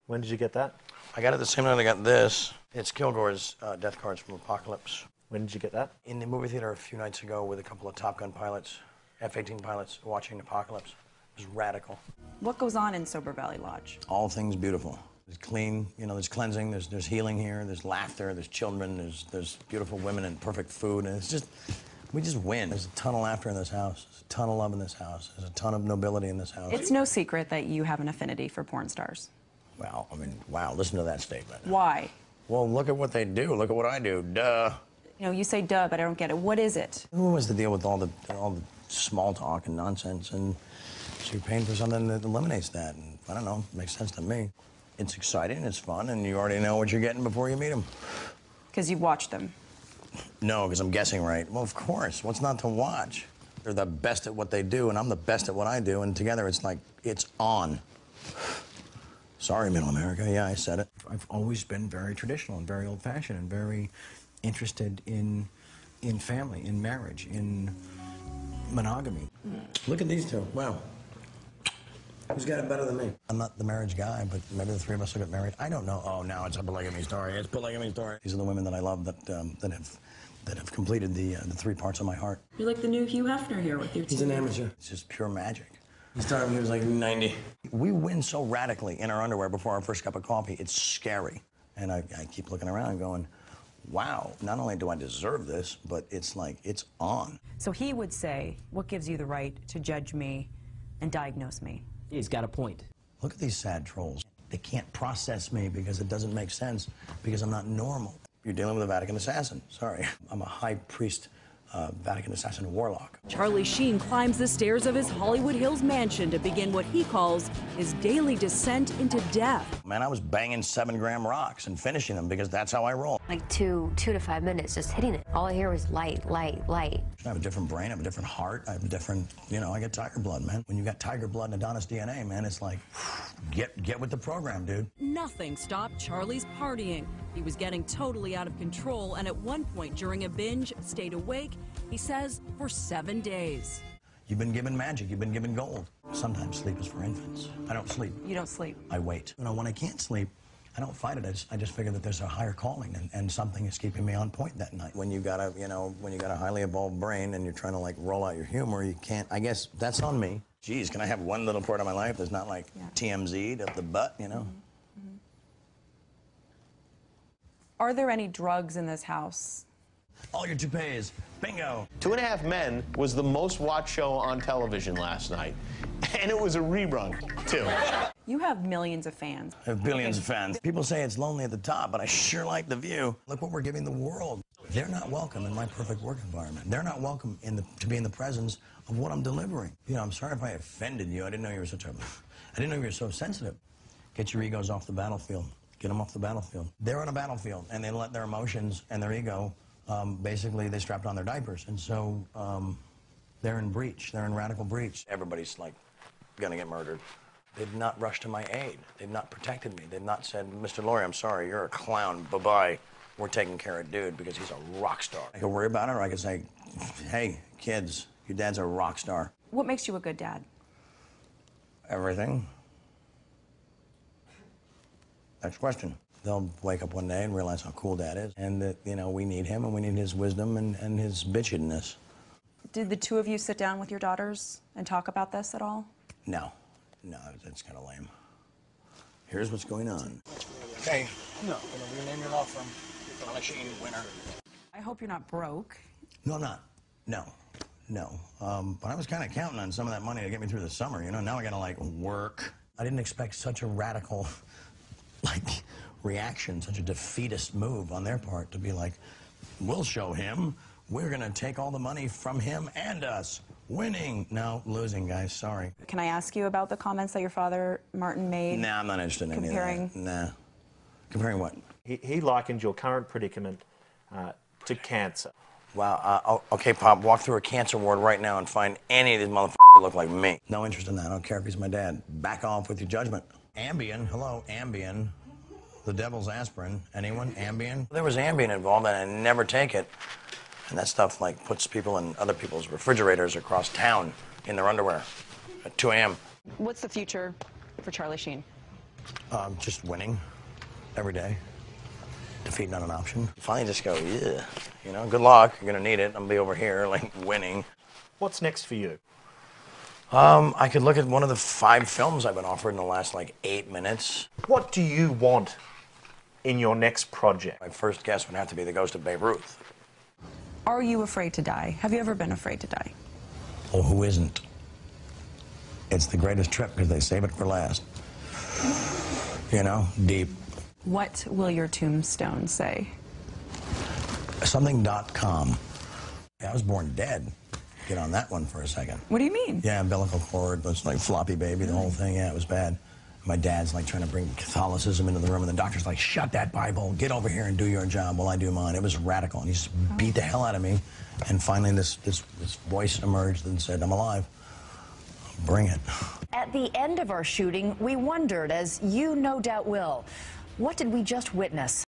When did you get that? I got it the same night I got this. It's Kilgore's Death Cards from Apocalypse. When did you get that? In the movie theater a few nights ago with a couple of Top Gun pilots, F-18 pilots, watching Apocalypse. It was radical. What goes on in Sober Valley Lodge? All things beautiful. There's clean, you know, there's cleansing, there's healing here, there's laughter, there's children, there's beautiful women and perfect food, and it's just, we just win. There's a ton of laughter in this house. There's a ton of love in this house. There's a ton of nobility in this house. It's no secret that you have an affinity for porn stars. Well, I mean, wow, listen to that statement. Why? Well, look at what they do. Look at what I do. Duh. You know, you say duh, but I don't get it. What is it? Who wants to deal with all the small talk and nonsense? And so you're paying for something that eliminates that. And I don't know, it makes sense to me. It's exciting, it's fun, and you already know what you're getting before you meet them. Because you've watched them. No, because I'm guessing right. Well, of course. What's not to watch? They're the best at what they do, and I'm the best at what I do, and together it's like, it's on. Sorry, Middle America. Yeah, I said it. I've always been very traditional and very old-fashioned and very interested in family, in marriage, in monogamy. Look at these two. Wow. Who's got it better than me? I'm not the marriage guy, but maybe the three of us will get married. I don't know. Oh, now it's a polygamy story. It's a polygamy story. These are the women that I love that have completed the three parts of my heart. You're like the new Hugh Hefner here with your team. He's an amateur. It's just pure magic. He started when he was like 90. We win so radically in our underwear before our first cup of coffee. It's scary. And I keep looking around going, wow, not only do I deserve this, but it's like, it's on. So he would say, what gives you the right to judge me and diagnose me? He's got a point. Look at these sad trolls. They can't process me because it doesn't make sense, because I'm not normal. You're dealing with a Vatican assassin. Sorry. I'm a high priest, Vatican assassin warlock. Charlie Sheen climbs the stairs of his Hollywood Hills mansion to begin what he calls his daily descent into death. Man, I was banging 7-gram rocks and finishing them because that's how I roll. Like two to 5 minutes just hitting it. All I hear was light, light, light. I have a different brain, I have a different heart, I have a different, you know, I get tiger blood, man. When you got tiger blood and Adonis DNA, man, it's like, get with the program, dude. Nothing stopped Charlie's partying. He was getting totally out of control, and at one point during a binge, stayed awake, he says, for 7 days. You've been given magic, you've been given gold. Sometimes sleep is for infants. I don't sleep. You don't sleep. I wait. You know, when I can't sleep, I don't fight it. I just figure that there's a higher calling, and something is keeping me on point that night. When you got a, you know, when you got a highly evolved brain and you're trying to like roll out your humor, you can't. I guess that's on me. Geez, can I have one little part of my life that's not like TMZ'd up the butt, you know? Mm-hmm. Are there any drugs in this house? All your toupees, bingo. 2.5 Men was the most watched show on television last night, and it was a rerun, too. You have millions of fans. I have billions of fans. People say it's lonely at the top, but I sure like the view. Look what we're giving the world. They're not welcome in my perfect work environment. They're not welcome to be in the presence of what I'm delivering. You know, I'm sorry if I offended you. I didn't know you were so sensitive. Get your egos off the battlefield. Get them off the battlefield. They're on a battlefield, and they let their emotions and their ego, basically, they strapped on their diapers. And so they're in breach. They're in radical breach. Everybody's, like, gonna get murdered. They've not rushed to my aid. They've not protected me. They've not said, Mr. Laurie, I'm sorry, you're a clown. Bye-bye. We're taking care of dude because he's a rock star. I could worry about it, or I could say, hey, kids, your dad's a rock star. What makes you a good dad? Everything. Next question. They'll wake up one day and realize how cool Dad is, and that, you know, we need him and we need his wisdom and his bitchedness. Did the two of you sit down with your daughters and talk about this at all? No, that's kind of lame. Here's what's going on. Okay, no, I'm gonna rename your law firm. Sheen winner. I hope you're not broke. No, I'm not. No. But I was kind of counting on some of that money to get me through the summer, you know? Now I gotta, like, work. I didn't expect such a radical, like, reaction, such a defeatist move on their part to be like, we'll show him. We're gonna take all the money from him and us. Winning. No, losing, guys, sorry. Can I ask you about the comments that your father, Martin, made? Nah, I'm not interested in any of that. Nah. Comparing what? He likened your current predicament to cancer. Wow, okay, Pop, walk through a cancer ward right now and find any of these motherfuckers that look like me. No interest in that. I don't care if he's my dad. Back off with your judgment. Ambien, hello, Ambien. The devil's aspirin. Anyone? Ambien? There was Ambien involved, and I never take it. And that stuff, like, puts people in other people's refrigerators across town in their underwear at 2 a.m. What's the future for Charlie Sheen? Just winning every day. Defeat not an option. Finally just go, yeah, you know, good luck. You're going to need it. I'm going to be over here, like, winning. What's next for you? I could look at one of the 5 films I've been offered in the last, like, 8 minutes. What do you want in your next project? My first guess would have to be The Ghost of Babe Ruth. Are you afraid to die? Have you ever been afraid to die? Oh, who isn't? It's the greatest trip because they save it for last. You know, deep. What will your tombstone say? Something.com. I was born dead. Get on that one for a second. What do you mean? Yeah, umbilical cord, was like floppy baby, the whole thing. Yeah, it was bad. My dad's like trying to bring Catholicism into the room, and the doctor's like, shut that Bible, get over here and do your job while I do mine. It was radical, and he just beat the hell out of me. And finally this voice emerged and said, I'm alive. Bring it. At the end of our shooting, we wondered, as you no doubt will, what did we just witness?